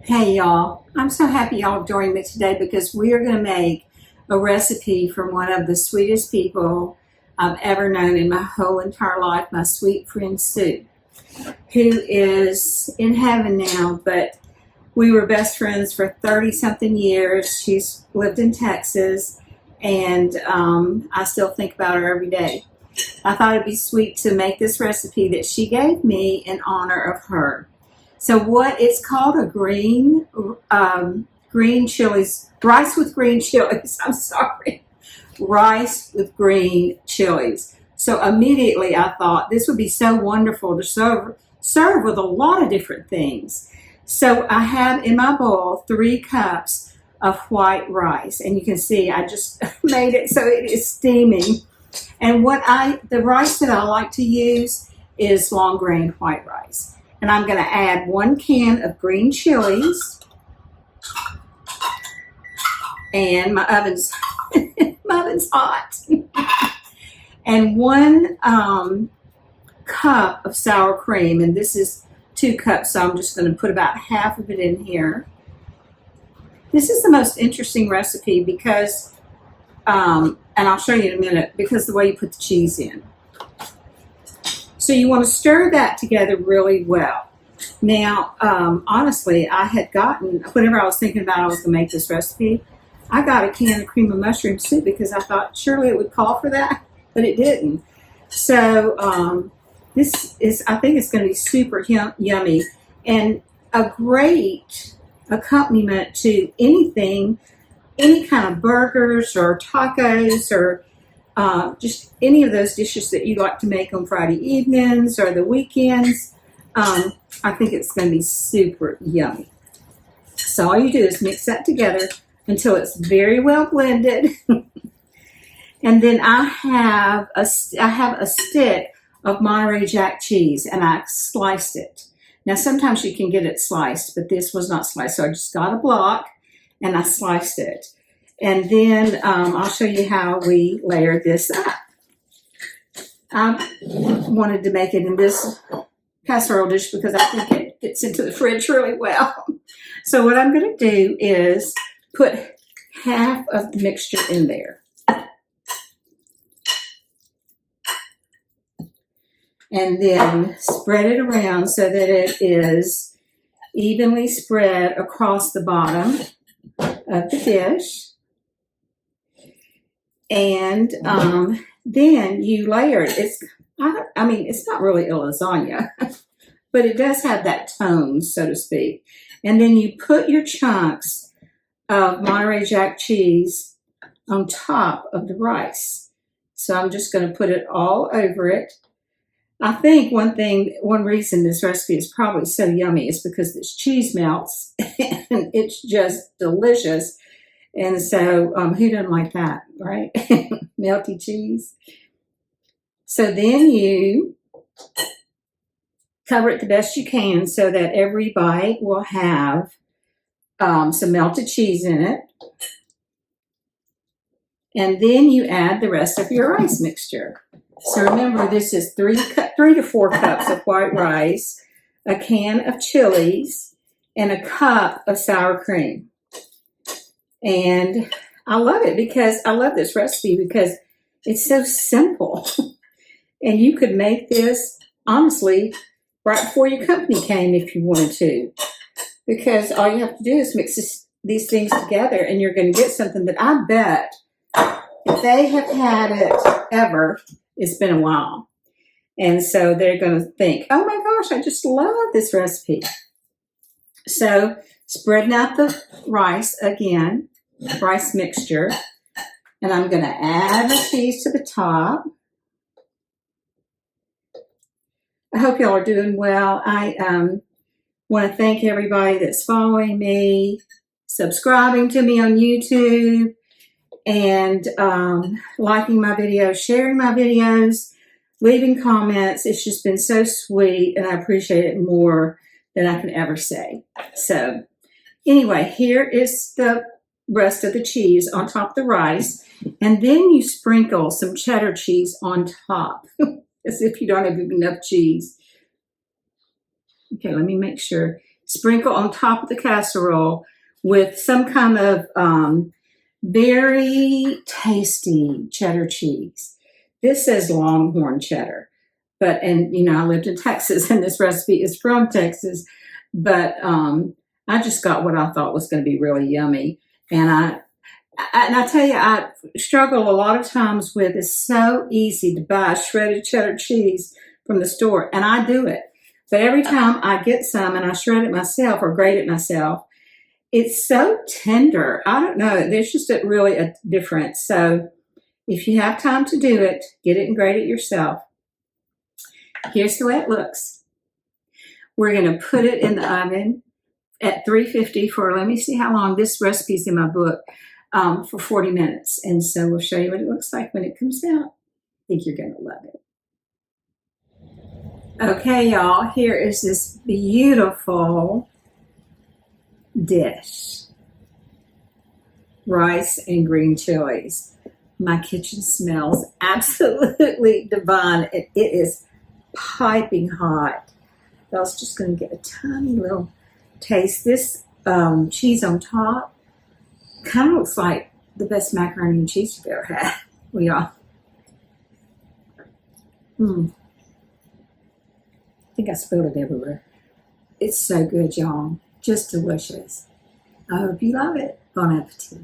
Hey y'all, I'm so happy y'all have joined me today because we are going to make a recipe from one of the sweetest people I've ever known in my whole entire life, my sweet friend Sue, who is in heaven now, but we were best friends for 30 something years. She's lived in Texas, and I still think about her every day. I thought it'd be sweet to make this recipe that she gave me in honor of her. So what it's called a green chilies, rice with green chilies. I'm sorry, rice with green chilies. So immediately I thought this would be so wonderful to serve with a lot of different things. So I have in my bowl 3 cups of white rice, and you can see I just made it so it is steaming. And the rice that I like to use is long grain white rice. And I'm going to add 1 can of green chilies, and my oven's hot, and 1 cup of sour cream, and this is 2 cups, so I'm just going to put about half of it in here. This is the most interesting recipe because, and I'll show you in a minute, because the way you put the cheese in. So you want to stir that together really well. Now, honestly, I had gotten, whenever I was thinking about I was going to make this recipe, I got a can of cream of mushroom soup because I thought surely it would call for that, but it didn't. So I think it's going to be super yummy and a great accompaniment to anything, any kind of burgers or tacos or just any of those dishes that you like to make on Friday evenings or the weekends. I think it's going to be super yummy. So all you do is mix that together until it's very well blended. And then I have a stick of Monterey Jack cheese, and I sliced it. Now sometimes you can get it sliced, but this was not sliced, so I just got a block and I sliced it. And then I'll show you how we layered this up. I wanted to make it in this casserole dish because I think it fits into the fridge really well. So what I'm going to do is put half of the mixture in there. And then spread it around so that it is evenly spread across the bottom of the dish. And then you layer it. It's not really a lasagna, but it does have that tone, so to speak. And then you put your chunks of Monterey Jack cheese on top of the rice. So I'm just going to put it all over it. I think one reason this recipe is probably so yummy is because this cheese melts and it's just delicious. And so who doesn't like that, right? Melty cheese. So then you cover it the best you can so that every bite will have some melted cheese in it. And then you add the rest of your rice mixture. So remember, this is 3 to 4 cups of white rice, a can of chilies, and a cup of sour cream. And I love it because I love this recipe because it's so simple. And you could make this, honestly, right before your company came if you wanted to. Because all you have to do is mix these things together and you're going to get something that I bet if they have had it ever, it's been a while. And so they're going to think, oh my gosh, I just love this recipe. So spreading out the rice again, rice mixture, and I'm going to add the cheese to the top. I hope y'all are doing well. I want to thank everybody that's following me, subscribing to me on YouTube, and liking my videos, sharing my videos, leaving comments. It's just been so sweet, and I appreciate it more than I can ever say. So anyway, here is the rest of the cheese on top of the rice, and then you sprinkle some cheddar cheese on top as if you don't have enough cheese. Okay, let me make sure. sprinkle on top of the casserole with some kind of very tasty cheddar cheese. This says Longhorn cheddar, but, and you know, I lived in Texas and this recipe is from Texas, but I just got what I thought was going to be really yummy. And I tell you, I struggle a lot of times with, it's so easy to buy shredded cheddar cheese from the store, and I do it. But every time I get some and I shred it myself or grate it myself, it's so tender. I don't know. There's just really a difference. So if you have time to do it, get it and grate it yourself. Here's the way it looks. We're going to put it in the oven at 350 for, let me see how long. This recipe's in my book, for 40 minutes. And so we'll show you what it looks like when it comes out. I think you're going to love it. Okay, y'all, here is this beautiful dish. Rice and green chilies. My kitchen smells absolutely divine. It is piping hot. I was just going to get a tiny little taste. This cheese on top kind of looks like the best macaroni and cheese you've ever had. Well, y'all. I think I spilled it everywhere. It's so good, y'all. Just delicious. I hope you love it. Bon appetit.